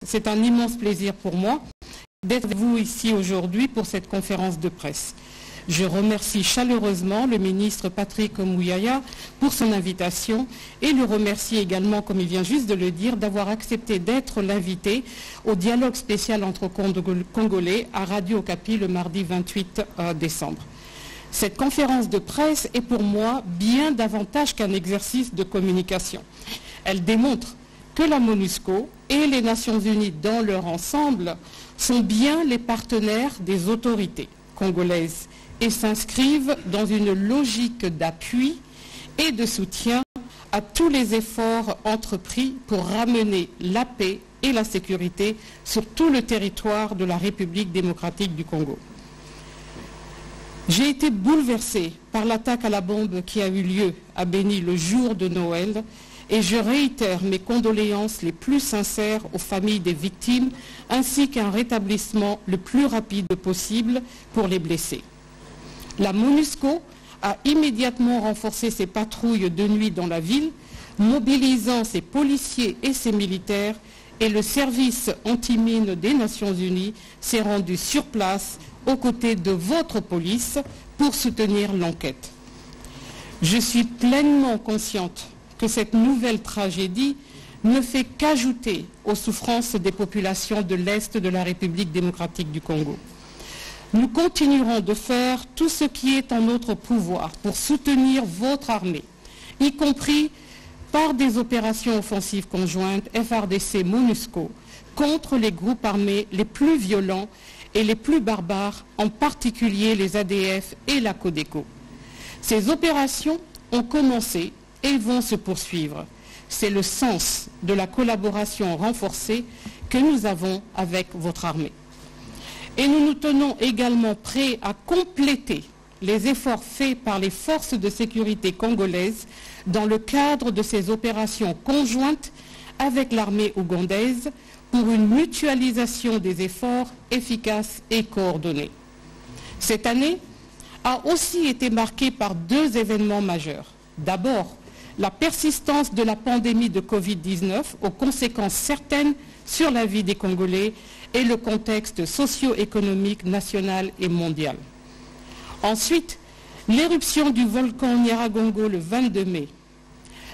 c'est un immense plaisir pour moi d'être avec vous ici aujourd'hui pour cette conférence de presse. Je remercie chaleureusement le ministre Patrick Muyaya pour son invitation et le remercie également, comme il vient juste de le dire, d'avoir accepté d'être l'invité au dialogue spécial entre Congolais à Radio Okapi le mardi 28 décembre. Cette conférence de presse est pour moi bien davantage qu'un exercice de communication. Elle démontre que la MONUSCO et les Nations Unies dans leur ensemble sont bien les partenaires des autorités congolaises et s'inscrivent dans une logique d'appui et de soutien à tous les efforts entrepris pour ramener la paix et la sécurité sur tout le territoire de la République démocratique du Congo. J'ai été bouleversée par l'attaque à la bombe qui a eu lieu à Béni le jour de Noël et je réitère mes condoléances les plus sincères aux familles des victimes ainsi qu'un rétablissement le plus rapide possible pour les blessés. La MONUSCO a immédiatement renforcé ses patrouilles de nuit dans la ville, mobilisant ses policiers et ses militaires, et le service anti-mine des Nations Unies s'est rendu sur place aux côtés de votre police pour soutenir l'enquête. Je suis pleinement consciente que cette nouvelle tragédie ne fait qu'ajouter aux souffrances des populations de l'Est de la République démocratique du Congo. Nous continuerons de faire tout ce qui est en notre pouvoir pour soutenir votre armée, y compris par des opérations offensives conjointes FARDC-MONUSCO contre les groupes armés les plus violents et les plus barbares, en particulier les ADF et la Codeco. Ces opérations ont commencé et vont se poursuivre. C'est le sens de la collaboration renforcée que nous avons avec votre armée. Et nous nous tenons également prêts à compléter les efforts faits par les forces de sécurité congolaises dans le cadre de ces opérations conjointes avec l'armée ougandaise pour une mutualisation des efforts efficaces et coordonnés. Cette année a aussi été marquée par deux événements majeurs. D'abord, la persistance de la pandémie de Covid-19 aux conséquences certaines sur la vie des Congolais et le contexte socio-économique national et mondial. Ensuite, l'éruption du volcan Nyiragongo le 22 mai.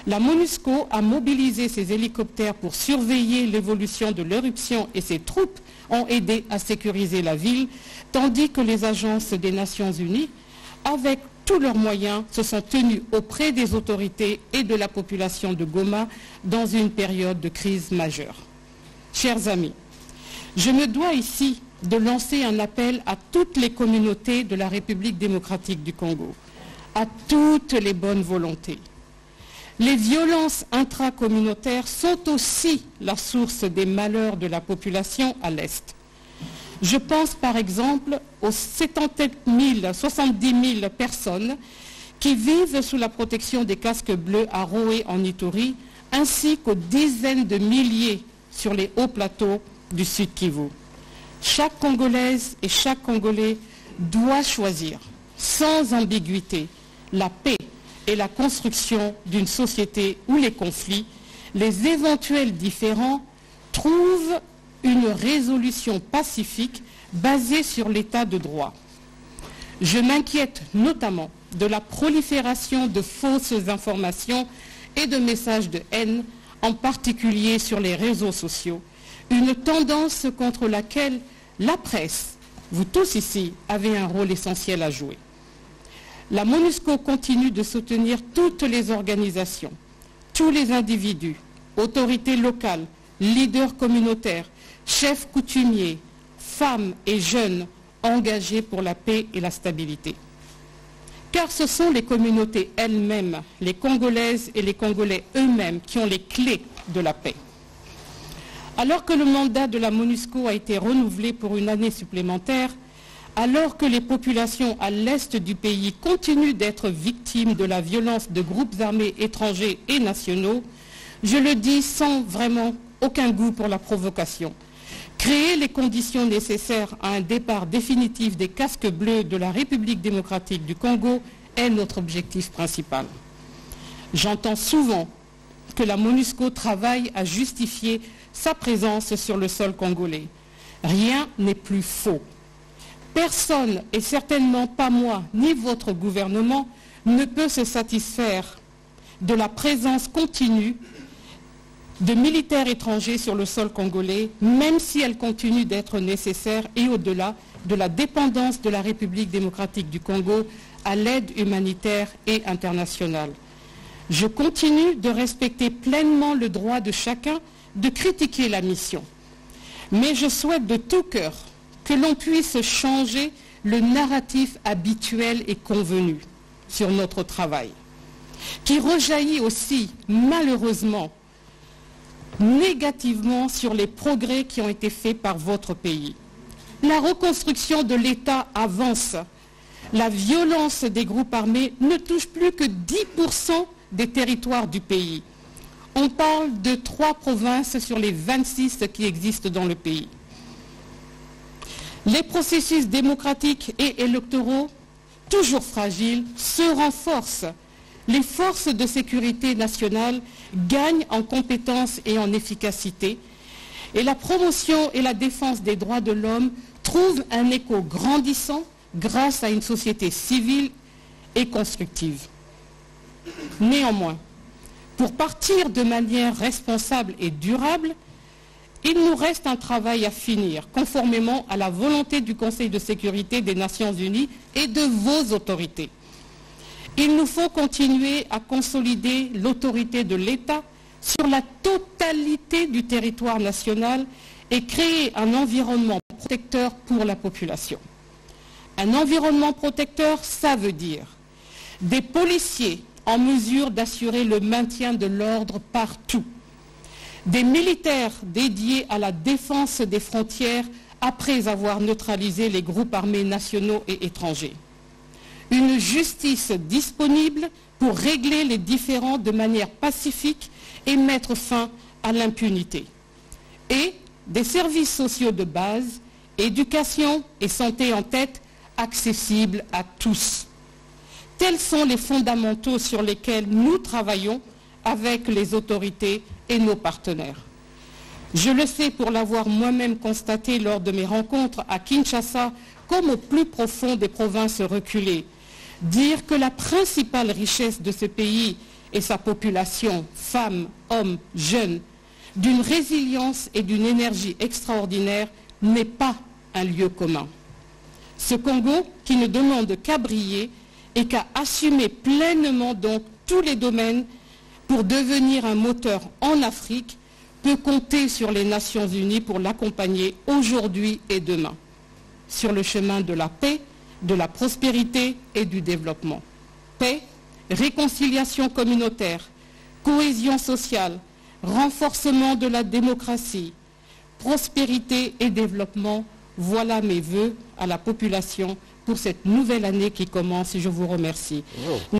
La MONUSCO a mobilisé ses hélicoptères pour surveiller l'évolution de l'éruption et ses troupes ont aidé à sécuriser la ville, tandis que les agences des Nations Unies, avec tous leurs moyens, se sont tenues auprès des autorités et de la population de Goma dans une période de crise majeure. Chers amis, je me dois ici de lancer un appel à toutes les communautés de la République démocratique du Congo, à toutes les bonnes volontés. Les violences intracommunautaires sont aussi la source des malheurs de la population à l'Est. Je pense par exemple aux 70 000 personnes qui vivent sous la protection des casques bleus à Roé en Ituri, ainsi qu'aux dizaines de milliers sur les hauts plateaux du Sud Kivu. Chaque Congolaise et chaque Congolais doit choisir, sans ambiguïté, la paix et la construction d'une société où les conflits, les éventuels différends, trouvent une résolution pacifique basée sur l'état de droit. Je m'inquiète notamment de la prolifération de fausses informations et de messages de haine, en particulier sur les réseaux sociaux, une tendance contre laquelle la presse, vous tous ici, avez un rôle essentiel à jouer. La MONUSCO continue de soutenir toutes les organisations, tous les individus, autorités locales, leaders communautaires, chefs coutumiers, femmes et jeunes engagés pour la paix et la stabilité. Car ce sont les communautés elles-mêmes, les Congolaises et les Congolais eux-mêmes qui ont les clés de la paix. Alors que le mandat de la MONUSCO a été renouvelé pour une année supplémentaire, alors que les populations à l'est du pays continuent d'être victimes de la violence de groupes armés étrangers et nationaux, je le dis sans vraiment aucun goût pour la provocation. Créer les conditions nécessaires à un départ définitif des casques bleus de la République démocratique du Congo est notre objectif principal. J'entends souvent que la MONUSCO travaille à justifier sa présence sur le sol congolais. Rien n'est plus faux. Personne, et certainement pas moi, ni votre gouvernement, ne peut se satisfaire de la présence continue de militaires étrangers sur le sol congolais, même si elle continue d'être nécessaire et au-delà de la dépendance de la République démocratique du Congo à l'aide humanitaire et internationale. Je continue de respecter pleinement le droit de chacun de critiquer la mission. Mais je souhaite de tout cœur que l'on puisse changer le narratif habituel et convenu sur notre travail, qui rejaillit aussi, malheureusement, négativement sur les progrès qui ont été faits par votre pays. La reconstruction de l'État avance. La violence des groupes armés ne touche plus que 10% des territoires du pays. On parle de 3 provinces sur les 26 qui existent dans le pays. Les processus démocratiques et électoraux, toujours fragiles, se renforcent. Les forces de sécurité nationale gagnent en compétences et en efficacité. Et la promotion et la défense des droits de l'homme trouvent un écho grandissant grâce à une société civile et constructive. Néanmoins, pour partir de manière responsable et durable, il nous reste un travail à finir, conformément à la volonté du Conseil de sécurité des Nations Unies et de vos autorités. Il nous faut continuer à consolider l'autorité de l'État sur la totalité du territoire national et créer un environnement protecteur pour la population. Un environnement protecteur, ça veut dire des policiers en mesure d'assurer le maintien de l'ordre partout, des militaires dédiés à la défense des frontières après avoir neutralisé les groupes armés nationaux et étrangers, une justice disponible pour régler les différends de manière pacifique et mettre fin à l'impunité, et des services sociaux de base, éducation et santé en tête, accessibles à tous. Tels sont les fondamentaux sur lesquels nous travaillons avec les autorités et nos partenaires. Je le sais pour l'avoir moi-même constaté lors de mes rencontres à Kinshasa comme au plus profond des provinces reculées. Dire que la principale richesse de ce pays est sa population, femmes, hommes, jeunes, d'une résilience et d'une énergie extraordinaire n'est pas un lieu commun. Ce Congo, qui ne demande qu'à briller et qu'à assumer pleinement donc tous les domaines pour devenir un moteur en Afrique, peut compter sur les Nations Unies pour l'accompagner aujourd'hui et demain, sur le chemin de la paix, de la prospérité et du développement. Paix, réconciliation communautaire, cohésion sociale, renforcement de la démocratie, prospérité et développement, voilà mes vœux à la population pour cette nouvelle année qui commence. Je vous remercie.